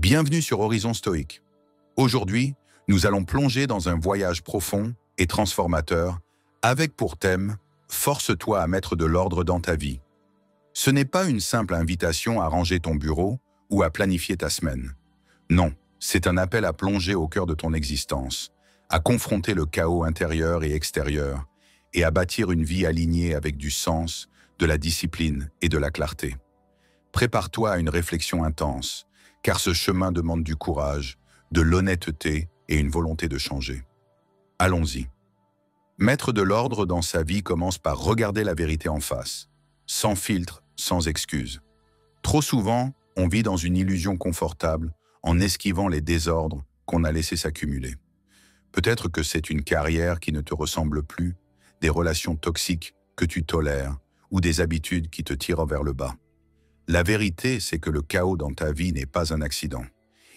Bienvenue sur Horizon Stoïque. Aujourd'hui, nous allons plonger dans un voyage profond et transformateur avec pour thème « Force-toi à mettre de l'ordre dans ta vie ». Ce n'est pas une simple invitation à ranger ton bureau ou à planifier ta semaine. Non, c'est un appel à plonger au cœur de ton existence, à confronter le chaos intérieur et extérieur et à bâtir une vie alignée avec du sens, de la discipline et de la clarté. Prépare-toi à une réflexion intense, car ce chemin demande du courage, de l'honnêteté et une volonté de changer. Allons-y. Mettre de l'ordre dans sa vie commence par regarder la vérité en face, sans filtre, sans excuse. Trop souvent, on vit dans une illusion confortable en esquivant les désordres qu'on a laissés s'accumuler. Peut-être que c'est une carrière qui ne te ressemble plus, des relations toxiques que tu tolères ou des habitudes qui te tirent vers le bas. La vérité, c'est que le chaos dans ta vie n'est pas un accident.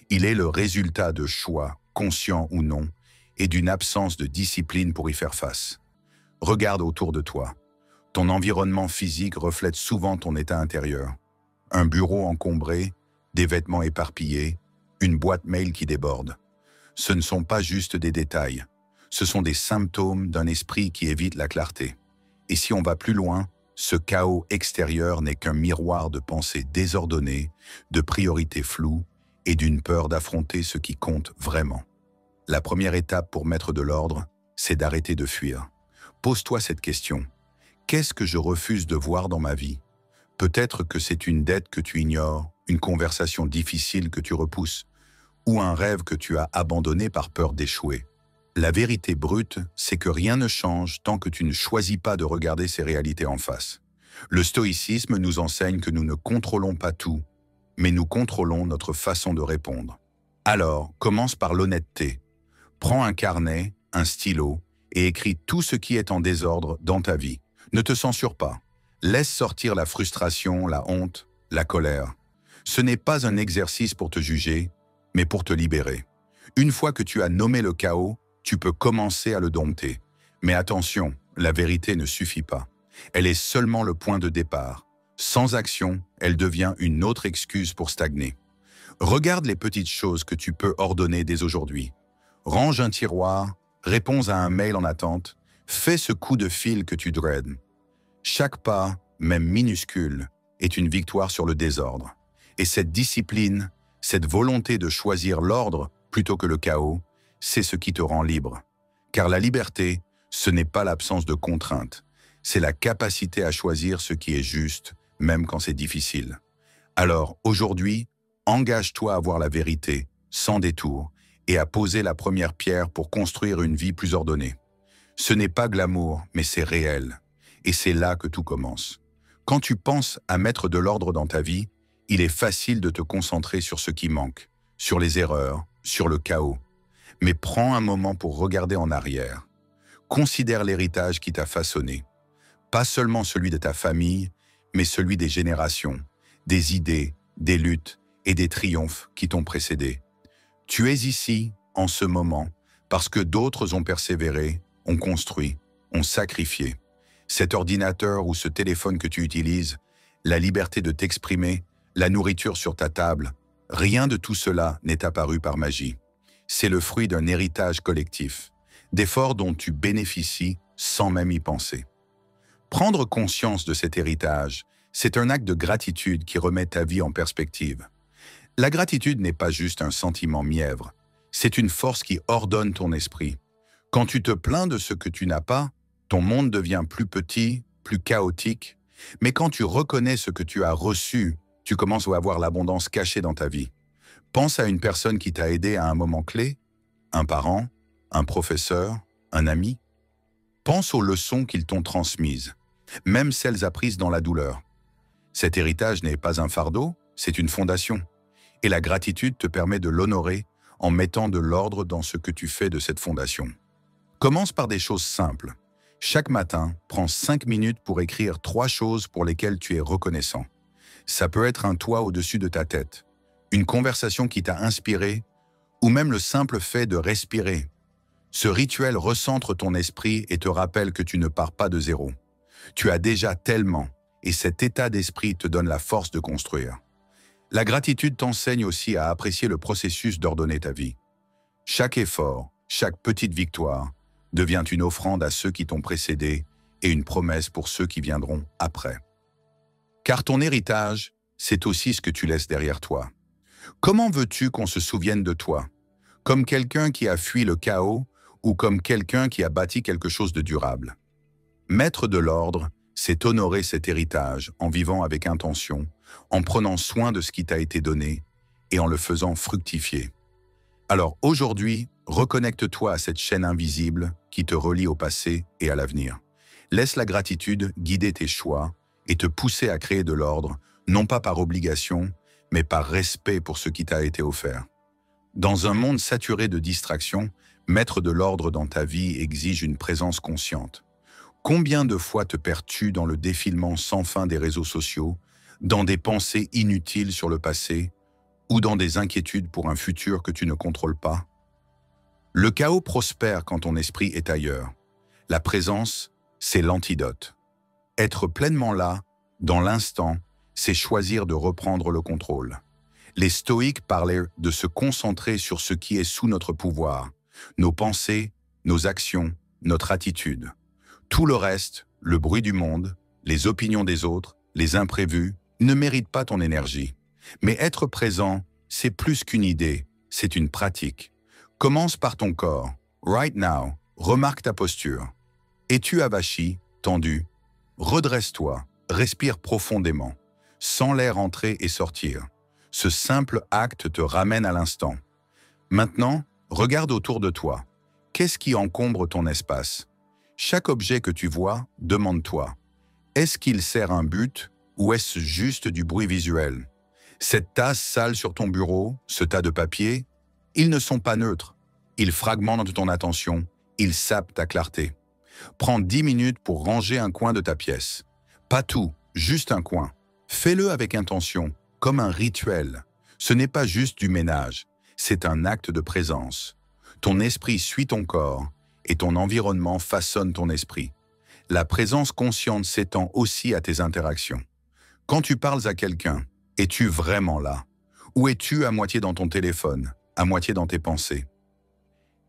Il est le résultat de choix, conscients ou non, et d'une absence de discipline pour y faire face. Regarde autour de toi. Ton environnement physique reflète souvent ton état intérieur. Un bureau encombré, des vêtements éparpillés, une boîte mail qui déborde. Ce ne sont pas juste des détails. Ce sont des symptômes d'un esprit qui évite la clarté. Et si on va plus loin, ce chaos extérieur n'est qu'un miroir de pensées désordonnées, de priorités floues et d'une peur d'affronter ce qui compte vraiment. La première étape pour mettre de l'ordre, c'est d'arrêter de fuir. Pose-toi cette question. Qu'est-ce que je refuse de voir dans ma vie? Peut-être que c'est une dette que tu ignores, une conversation difficile que tu repousses, ou un rêve que tu as abandonné par peur d'échouer. La vérité brute, c'est que rien ne change tant que tu ne choisis pas de regarder ces réalités en face. Le stoïcisme nous enseigne que nous ne contrôlons pas tout, mais nous contrôlons notre façon de répondre. Alors, commence par l'honnêteté. Prends un carnet, un stylo, et écris tout ce qui est en désordre dans ta vie. Ne te censure pas. Laisse sortir la frustration, la honte, la colère. Ce n'est pas un exercice pour te juger, mais pour te libérer. Une fois que tu as nommé le chaos, tu peux commencer à le dompter. Mais attention, la vérité ne suffit pas. Elle est seulement le point de départ. Sans action, elle devient une autre excuse pour stagner. Regarde les petites choses que tu peux ordonner dès aujourd'hui. Range un tiroir, réponds à un mail en attente, fais ce coup de fil que tu dreades. Chaque pas, même minuscule, est une victoire sur le désordre. Et cette discipline, cette volonté de choisir l'ordre plutôt que le chaos, c'est ce qui te rend libre. Car la liberté, ce n'est pas l'absence de contraintes, c'est la capacité à choisir ce qui est juste, même quand c'est difficile. Alors, aujourd'hui, engage-toi à voir la vérité, sans détour, et à poser la première pierre pour construire une vie plus ordonnée. Ce n'est pas glamour, mais c'est réel. Et c'est là que tout commence. Quand tu penses à mettre de l'ordre dans ta vie, il est facile de te concentrer sur ce qui manque, sur les erreurs, sur le chaos. Mais prends un moment pour regarder en arrière. Considère l'héritage qui t'a façonné. Pas seulement celui de ta famille, mais celui des générations, des idées, des luttes et des triomphes qui t'ont précédé. Tu es ici, en ce moment, parce que d'autres ont persévéré, ont construit, ont sacrifié. Cet ordinateur ou ce téléphone que tu utilises, la liberté de t'exprimer, la nourriture sur ta table, rien de tout cela n'est apparu par magie. C'est le fruit d'un héritage collectif, d'efforts dont tu bénéficies sans même y penser. Prendre conscience de cet héritage, c'est un acte de gratitude qui remet ta vie en perspective. La gratitude n'est pas juste un sentiment mièvre, c'est une force qui ordonne ton esprit. Quand tu te plains de ce que tu n'as pas, ton monde devient plus petit, plus chaotique, mais quand tu reconnais ce que tu as reçu, tu commences à voir l'abondance cachée dans ta vie. Pense à une personne qui t'a aidé à un moment clé, un parent, un professeur, un ami. Pense aux leçons qu'ils t'ont transmises, même celles apprises dans la douleur. Cet héritage n'est pas un fardeau, c'est une fondation. Et la gratitude te permet de l'honorer en mettant de l'ordre dans ce que tu fais de cette fondation. Commence par des choses simples. Chaque matin, prends 5 minutes pour écrire 3 choses pour lesquelles tu es reconnaissant. Ça peut être un toit au-dessus de ta tête, une conversation qui t'a inspiré, ou même le simple fait de respirer. Ce rituel recentre ton esprit et te rappelle que tu ne pars pas de zéro. Tu as déjà tellement, et cet état d'esprit te donne la force de construire. La gratitude t'enseigne aussi à apprécier le processus d'ordonner ta vie. Chaque effort, chaque petite victoire, devient une offrande à ceux qui t'ont précédé et une promesse pour ceux qui viendront après. Car ton héritage, c'est aussi ce que tu laisses derrière toi. Comment veux-tu qu'on se souvienne de toi? Comme quelqu'un qui a fui le chaos ou comme quelqu'un qui a bâti quelque chose de durable? Mettre de l'ordre, c'est honorer cet héritage en vivant avec intention, en prenant soin de ce qui t'a été donné et en le faisant fructifier. Alors aujourd'hui, reconnecte-toi à cette chaîne invisible qui te relie au passé et à l'avenir. Laisse la gratitude guider tes choix et te pousser à créer de l'ordre, non pas par obligation, mais par respect pour ce qui t'a été offert. Dans un monde saturé de distractions, mettre de l'ordre dans ta vie exige une présence consciente. Combien de fois te perds-tu dans le défilement sans fin des réseaux sociaux, dans des pensées inutiles sur le passé, ou dans des inquiétudes pour un futur que tu ne contrôles pas? Le chaos prospère quand ton esprit est ailleurs. La présence, c'est l'antidote. Être pleinement là, dans l'instant, c'est choisir de reprendre le contrôle. Les stoïques parlaient de se concentrer sur ce qui est sous notre pouvoir, nos pensées, nos actions, notre attitude. Tout le reste, le bruit du monde, les opinions des autres, les imprévus, ne méritent pas ton énergie. Mais être présent, c'est plus qu'une idée, c'est une pratique. Commence par ton corps. Right now, remarque ta posture. Es-tu avachi, tendu? Redresse-toi, respire profondément. Sens l'air entrer et sortir. Ce simple acte te ramène à l'instant. Maintenant, regarde autour de toi. Qu'est-ce qui encombre ton espace? Chaque objet que tu vois, demande-toi. Est-ce qu'il sert un but ou est-ce juste du bruit visuel? Cette tasse sale sur ton bureau, ce tas de papier, ils ne sont pas neutres. Ils fragmentent ton attention, ils sapent ta clarté. Prends 10 minutes pour ranger un coin de ta pièce. Pas tout, juste un coin. Fais-le avec intention, comme un rituel. Ce n'est pas juste du ménage, c'est un acte de présence. Ton esprit suit ton corps et ton environnement façonne ton esprit. La présence consciente s'étend aussi à tes interactions. Quand tu parles à quelqu'un, es-tu vraiment là? Ou es-tu à moitié dans ton téléphone, à moitié dans tes pensées?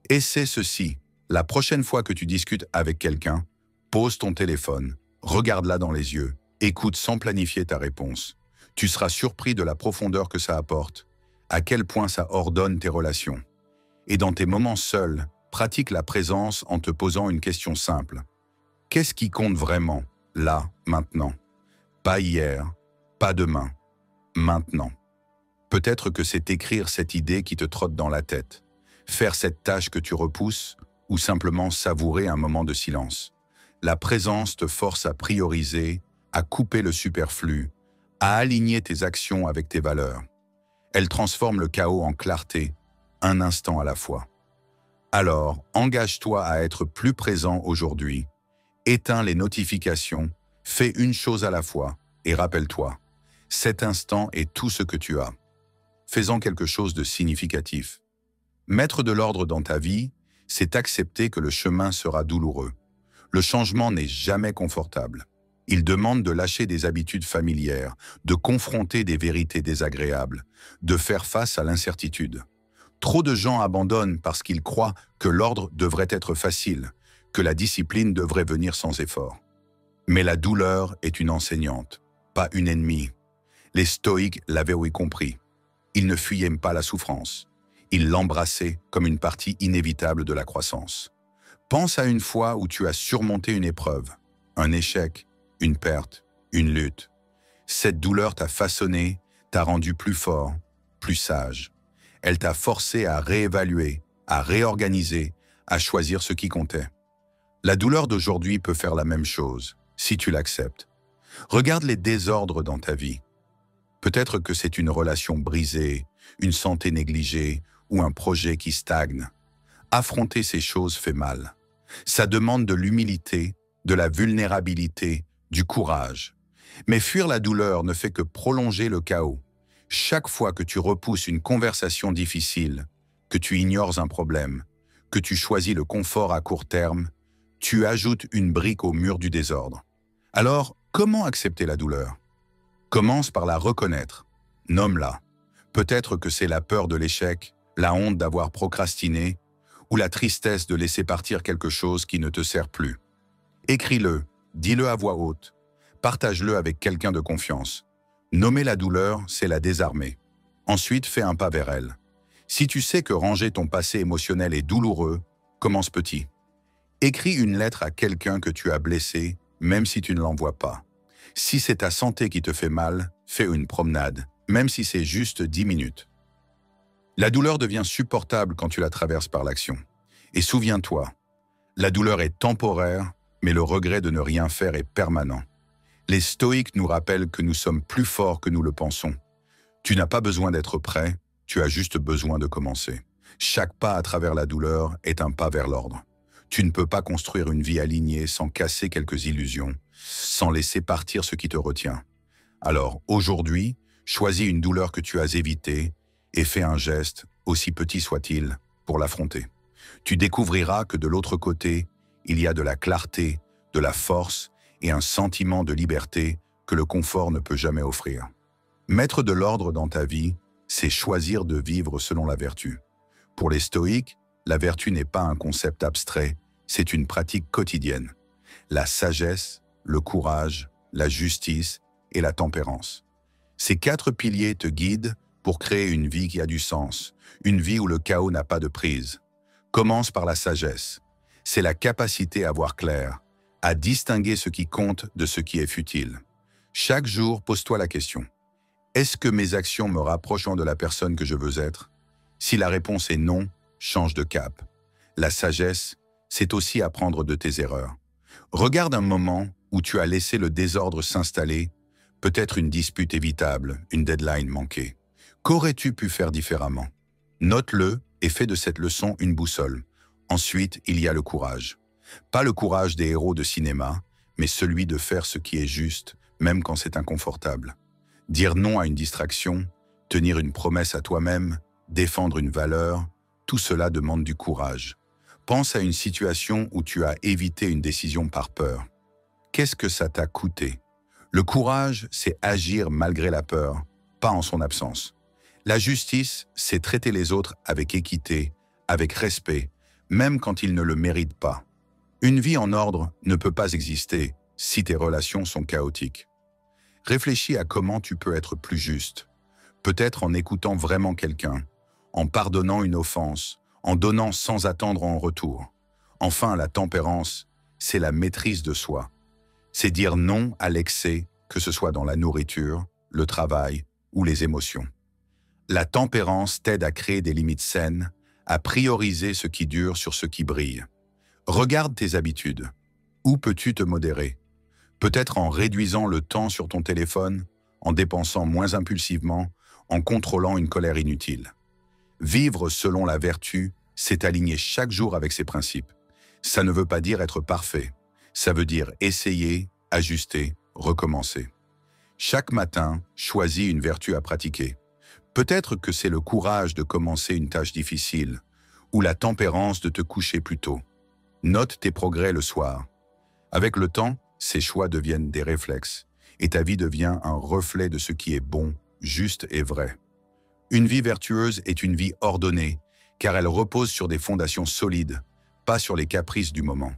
Essaie ceci. La prochaine fois que tu discutes avec quelqu'un, pose ton téléphone, regarde-la dans les yeux, écoute sans planifier ta réponse. Tu seras surpris de la profondeur que ça apporte, à quel point ça ordonne tes relations. Et dans tes moments seuls, pratique la présence en te posant une question simple. Qu'est-ce qui compte vraiment, là, maintenant? Pas hier, pas demain, maintenant. Peut-être que c'est écrire cette idée qui te trotte dans la tête, faire cette tâche que tu repousses, ou simplement savourer un moment de silence. La présence te force à prioriser, à couper le superflu, à aligner tes actions avec tes valeurs. Elle transforme le chaos en clarté, un instant à la fois. Alors, engage-toi à être plus présent aujourd'hui, éteins les notifications, fais une chose à la fois et rappelle-toi, cet instant est tout ce que tu as. Fais-en quelque chose de significatif. Mettre de l'ordre dans ta vie, c'est accepter que le chemin sera douloureux. Le changement n'est jamais confortable. Il demande de lâcher des habitudes familières, de confronter des vérités désagréables, de faire face à l'incertitude. Trop de gens abandonnent parce qu'ils croient que l'ordre devrait être facile, que la discipline devrait venir sans effort. Mais la douleur est une enseignante, pas une ennemie. Les stoïques l'avaient oui compris. Ils ne fuyaient pas la souffrance. Ils l'embrassaient comme une partie inévitable de la croissance. Pense à une fois où tu as surmonté une épreuve, un échec, une perte, une lutte. Cette douleur t'a façonné, t'a rendu plus fort, plus sage. Elle t'a forcé à réévaluer, à réorganiser, à choisir ce qui comptait. La douleur d'aujourd'hui peut faire la même chose, si tu l'acceptes. Regarde les désordres dans ta vie. Peut-être que c'est une relation brisée, une santé négligée ou un projet qui stagne. Affronter ces choses fait mal. Ça demande de l'humilité, de la vulnérabilité, du courage. Mais fuir la douleur ne fait que prolonger le chaos. Chaque fois que tu repousses une conversation difficile, que tu ignores un problème, que tu choisis le confort à court terme, tu ajoutes une brique au mur du désordre. Alors, comment accepter la douleur? Commence par la reconnaître. Nomme-la. Peut-être que c'est la peur de l'échec, la honte d'avoir procrastiné, ou la tristesse de laisser partir quelque chose qui ne te sert plus. Écris-le, dis-le à voix haute, partage-le avec quelqu'un de confiance. Nommer la douleur, c'est la désarmer. Ensuite, fais un pas vers elle. Si tu sais que ranger ton passé émotionnel est douloureux, commence petit. Écris une lettre à quelqu'un que tu as blessé, même si tu ne l'envoies pas. Si c'est ta santé qui te fait mal, fais une promenade, même si c'est juste 10 minutes. La douleur devient supportable quand tu la traverses par l'action. Et souviens-toi, la douleur est temporaire, mais le regret de ne rien faire est permanent. Les stoïques nous rappellent que nous sommes plus forts que nous le pensons. Tu n'as pas besoin d'être prêt, tu as juste besoin de commencer. Chaque pas à travers la douleur est un pas vers l'ordre. Tu ne peux pas construire une vie alignée sans casser quelques illusions, sans laisser partir ce qui te retient. Alors, aujourd'hui, choisis une douleur que tu as évitée et fais un geste, aussi petit soit-il, pour l'affronter. Tu découvriras que de l'autre côté, il y a de la clarté, de la force et un sentiment de liberté que le confort ne peut jamais offrir. Mettre de l'ordre dans ta vie, c'est choisir de vivre selon la vertu. Pour les stoïques, la vertu n'est pas un concept abstrait, c'est une pratique quotidienne. La sagesse, le courage, la justice et la tempérance. Ces 4 piliers te guident pour créer une vie qui a du sens, une vie où le chaos n'a pas de prise. Commence par la sagesse. C'est la capacité à voir clair, à distinguer ce qui compte de ce qui est futile. Chaque jour, pose-toi la question. Est-ce que mes actions me rapprochent de la personne que je veux être? Si la réponse est non, change de cap. La sagesse, c'est aussi apprendre de tes erreurs. Regarde un moment où tu as laissé le désordre s'installer, peut-être une dispute évitable, une deadline manquée. Qu'aurais-tu pu faire différemment? Note-le et fais de cette leçon une boussole. Ensuite, il y a le courage. Pas le courage des héros de cinéma, mais celui de faire ce qui est juste, même quand c'est inconfortable. Dire non à une distraction, tenir une promesse à toi-même, défendre une valeur, tout cela demande du courage. Pense à une situation où tu as évité une décision par peur. Qu'est-ce que ça t'a coûté? Le courage, c'est agir malgré la peur, pas en son absence. La justice, c'est traiter les autres avec équité, avec respect, même quand ils ne le méritent pas. Une vie en ordre ne peut pas exister si tes relations sont chaotiques. Réfléchis à comment tu peux être plus juste. Peut-être en écoutant vraiment quelqu'un, en pardonnant une offense, en donnant sans attendre en retour. Enfin, la tempérance, c'est la maîtrise de soi. C'est dire non à l'excès, que ce soit dans la nourriture, le travail ou les émotions. La tempérance t'aide à créer des limites saines, à prioriser ce qui dure sur ce qui brille. Regarde tes habitudes. Où peux-tu te modérer? Peut-être en réduisant le temps sur ton téléphone, en dépensant moins impulsivement, en contrôlant une colère inutile. Vivre selon la vertu, c'est aligner chaque jour avec ses principes. Ça ne veut pas dire être parfait. Ça veut dire essayer, ajuster, recommencer. Chaque matin, choisis une vertu à pratiquer. Peut-être que c'est le courage de commencer une tâche difficile, ou la tempérance de te coucher plus tôt. Note tes progrès le soir. Avec le temps, ces choix deviennent des réflexes, et ta vie devient un reflet de ce qui est bon, juste et vrai. Une vie vertueuse est une vie ordonnée, car elle repose sur des fondations solides, pas sur les caprices du moment.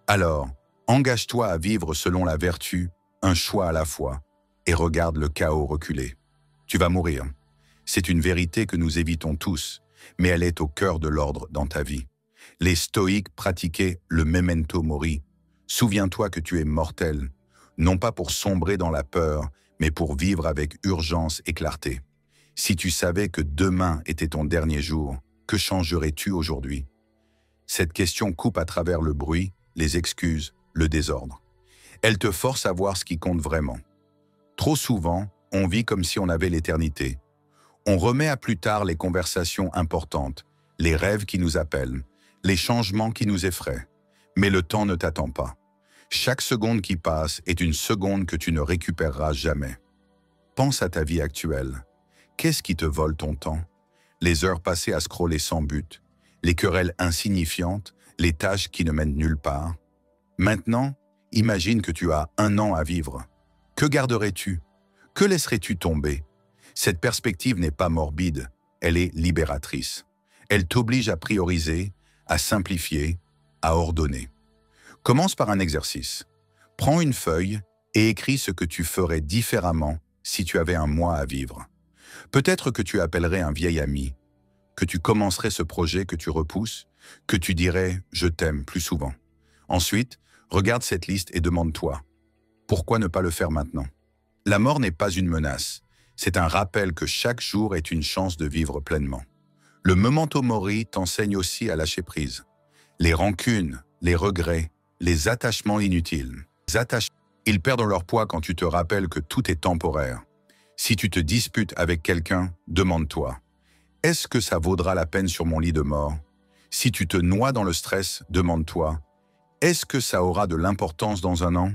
Alors, engage-toi à vivre selon la vertu, un choix à la fois, et regarde le chaos reculer. Tu vas mourir. C'est une vérité que nous évitons tous, mais elle est au cœur de l'ordre dans ta vie. Les stoïques pratiquaient le memento mori. Souviens-toi que tu es mortel, non pas pour sombrer dans la peur, mais pour vivre avec urgence et clarté. Si tu savais que demain était ton dernier jour, que changerais-tu aujourd'hui? Cette question coupe à travers le bruit, les excuses, le désordre. Elle te force à voir ce qui compte vraiment. Trop souvent, on vit comme si on avait l'éternité. On remet à plus tard les conversations importantes, les rêves qui nous appellent, les changements qui nous effraient. Mais le temps ne t'attend pas. Chaque seconde qui passe est une seconde que tu ne récupéreras jamais. Pense à ta vie actuelle. Qu'est-ce qui te vole ton temps? Les heures passées à scroller sans but, les querelles insignifiantes, les tâches qui ne mènent nulle part. Maintenant, imagine que tu as 1 an à vivre. Que garderais-tu? Que laisserais-tu tomber? Cette perspective n'est pas morbide, elle est libératrice. Elle t'oblige à prioriser, à simplifier, à ordonner. Commence par un exercice. Prends une feuille et écris ce que tu ferais différemment si tu avais un mois à vivre. Peut-être que tu appellerais un vieil ami, que tu commencerais ce projet que tu repousses, que tu dirais « je t'aime » plus souvent. Ensuite, regarde cette liste et demande-toi « pourquoi ne pas le faire maintenant ?» La mort n'est pas une menace, c'est un rappel que chaque jour est une chance de vivre pleinement. Le memento mori t'enseigne aussi à lâcher prise. Les rancunes, les regrets, les attachements inutiles. Ils perdent leur poids quand tu te rappelles que tout est temporaire. Si tu te disputes avec quelqu'un, demande-toi « est-ce que ça vaudra la peine sur mon lit de mort ?» Si tu te noies dans le stress, demande-toi « est-ce que ça aura de l'importance dans un an ?»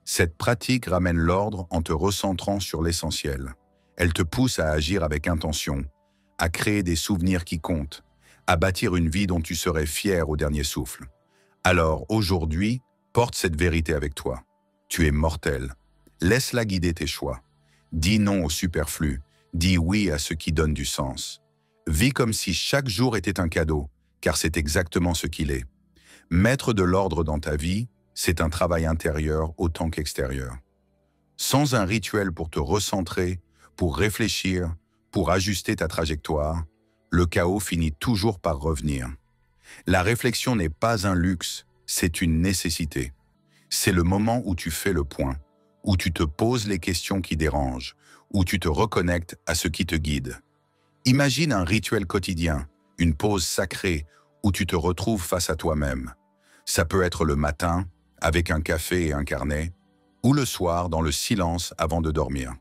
Cette pratique ramène l'ordre en te recentrant sur l'essentiel. Elle te pousse à agir avec intention, à créer des souvenirs qui comptent, à bâtir une vie dont tu serais fier au dernier souffle. Alors, aujourd'hui, porte cette vérité avec toi. Tu es mortel. Laisse-la guider tes choix. Dis non au superflu. Dis oui à ce qui donne du sens. Vis comme si chaque jour était un cadeau, car c'est exactement ce qu'il est. Mettre de l'ordre dans ta vie, c'est un travail intérieur autant qu'extérieur. Sans un rituel pour te recentrer, pour réfléchir, pour ajuster ta trajectoire, le chaos finit toujours par revenir. La réflexion n'est pas un luxe, c'est une nécessité. C'est le moment où tu fais le point, où tu te poses les questions qui dérangent, où tu te reconnectes à ce qui te guide. Imagine un rituel quotidien, une pause sacrée, où tu te retrouves face à toi-même. Ça peut être le matin, avec un café et un carnet, ou le soir dans le silence avant de dormir.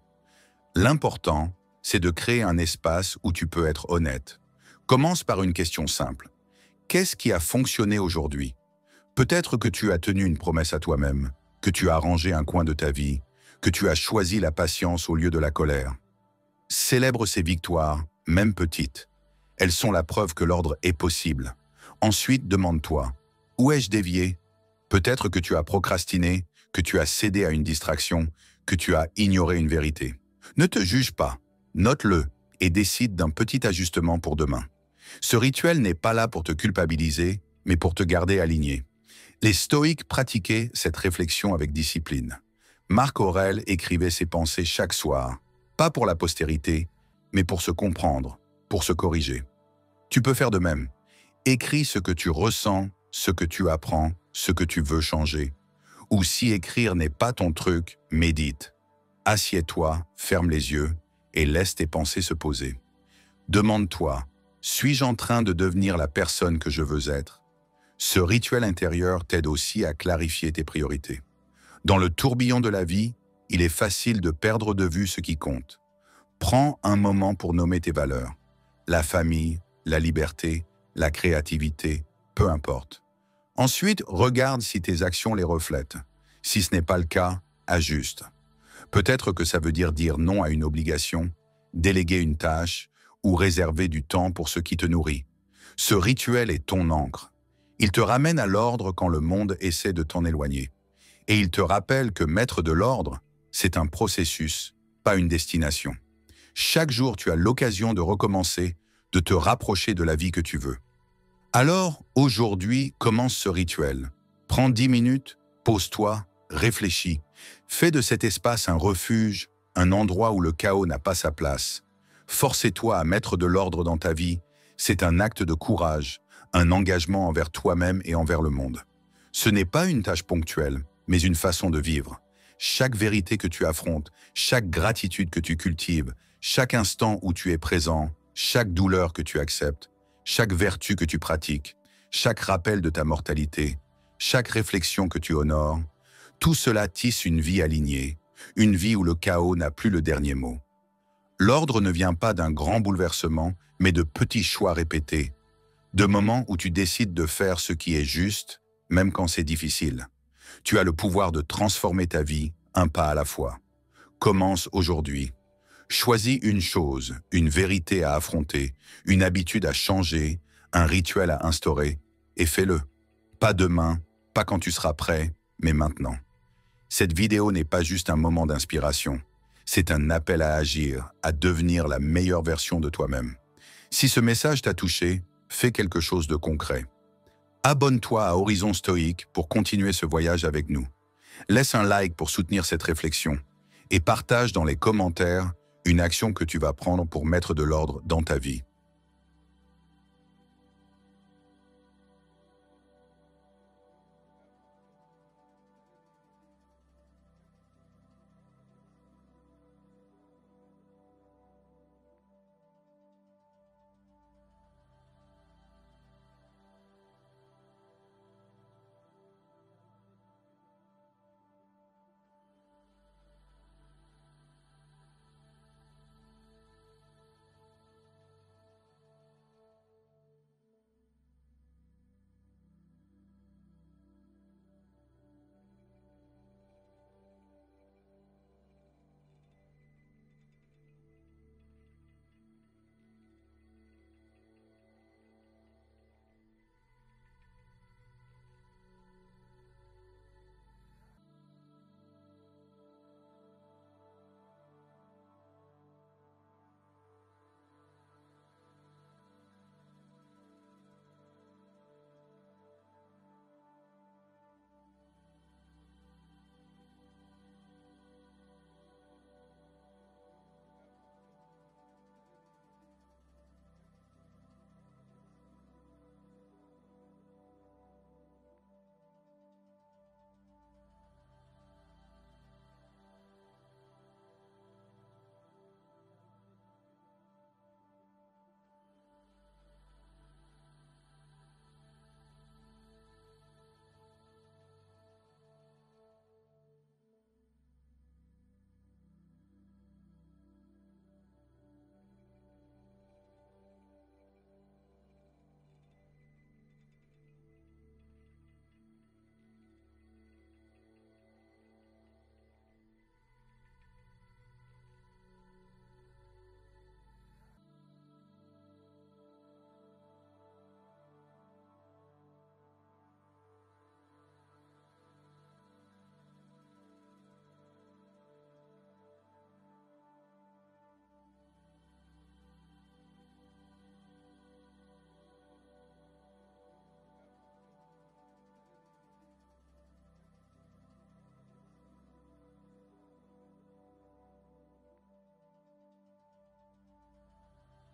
L'important, c'est de créer un espace où tu peux être honnête. Commence par une question simple. Qu'est-ce qui a fonctionné aujourd'hui? Peut-être que tu as tenu une promesse à toi-même, que tu as rangé un coin de ta vie, que tu as choisi la patience au lieu de la colère. Célèbre ces victoires, même petites. Elles sont la preuve que l'ordre est possible. Ensuite, demande-toi, où ai-je dévié? Peut-être que tu as procrastiné, que tu as cédé à une distraction, que tu as ignoré une vérité. Ne te juge pas, note-le et décide d'un petit ajustement pour demain. Ce rituel n'est pas là pour te culpabiliser, mais pour te garder aligné. Les stoïques pratiquaient cette réflexion avec discipline. Marc Aurèle écrivait ses pensées chaque soir, pas pour la postérité, mais pour se comprendre, pour se corriger. Tu peux faire de même. Écris ce que tu ressens, ce que tu apprends, ce que tu veux changer. Ou si écrire n'est pas ton truc, médite. Assieds-toi, ferme les yeux et laisse tes pensées se poser. Demande-toi, suis-je en train de devenir la personne que je veux être? Ce rituel intérieur t'aide aussi à clarifier tes priorités. Dans le tourbillon de la vie, il est facile de perdre de vue ce qui compte. Prends un moment pour nommer tes valeurs. La famille, la liberté, la créativité, peu importe. Ensuite, regarde si tes actions les reflètent. Si ce n'est pas le cas, ajuste. Peut-être que ça veut dire non à une obligation, déléguer une tâche ou réserver du temps pour ce qui te nourrit. Ce rituel est ton encre. Il te ramène à l'ordre quand le monde essaie de t'en éloigner. Et il te rappelle que mettre de l'ordre, c'est un processus, pas une destination. Chaque jour, tu as l'occasion de recommencer, de te rapprocher de la vie que tu veux. Alors, aujourd'hui, commence ce rituel. Prends 10 minutes, pose-toi, réfléchis. Fais de cet espace un refuge, un endroit où le chaos n'a pas sa place. Forcez-toi à mettre de l'ordre dans ta vie. C'est un acte de courage, un engagement envers toi-même et envers le monde. Ce n'est pas une tâche ponctuelle, mais une façon de vivre. Chaque vérité que tu affrontes, chaque gratitude que tu cultives, chaque instant où tu es présent, chaque douleur que tu acceptes, chaque vertu que tu pratiques, chaque rappel de ta mortalité, chaque réflexion que tu honores, tout cela tisse une vie alignée, une vie où le chaos n'a plus le dernier mot. L'ordre ne vient pas d'un grand bouleversement, mais de petits choix répétés, de moments où tu décides de faire ce qui est juste, même quand c'est difficile. Tu as le pouvoir de transformer ta vie, un pas à la fois. Commence aujourd'hui. Choisis une chose, une vérité à affronter, une habitude à changer, un rituel à instaurer, et fais-le. Pas demain, pas quand tu seras prêt, mais maintenant. Cette vidéo n'est pas juste un moment d'inspiration. C'est un appel à agir, à devenir la meilleure version de toi-même. Si ce message t'a touché, fais quelque chose de concret. Abonne-toi à Horizon Stoïque pour continuer ce voyage avec nous. Laisse un like pour soutenir cette réflexion et partage dans les commentaires une action que tu vas prendre pour mettre de l'ordre dans ta vie.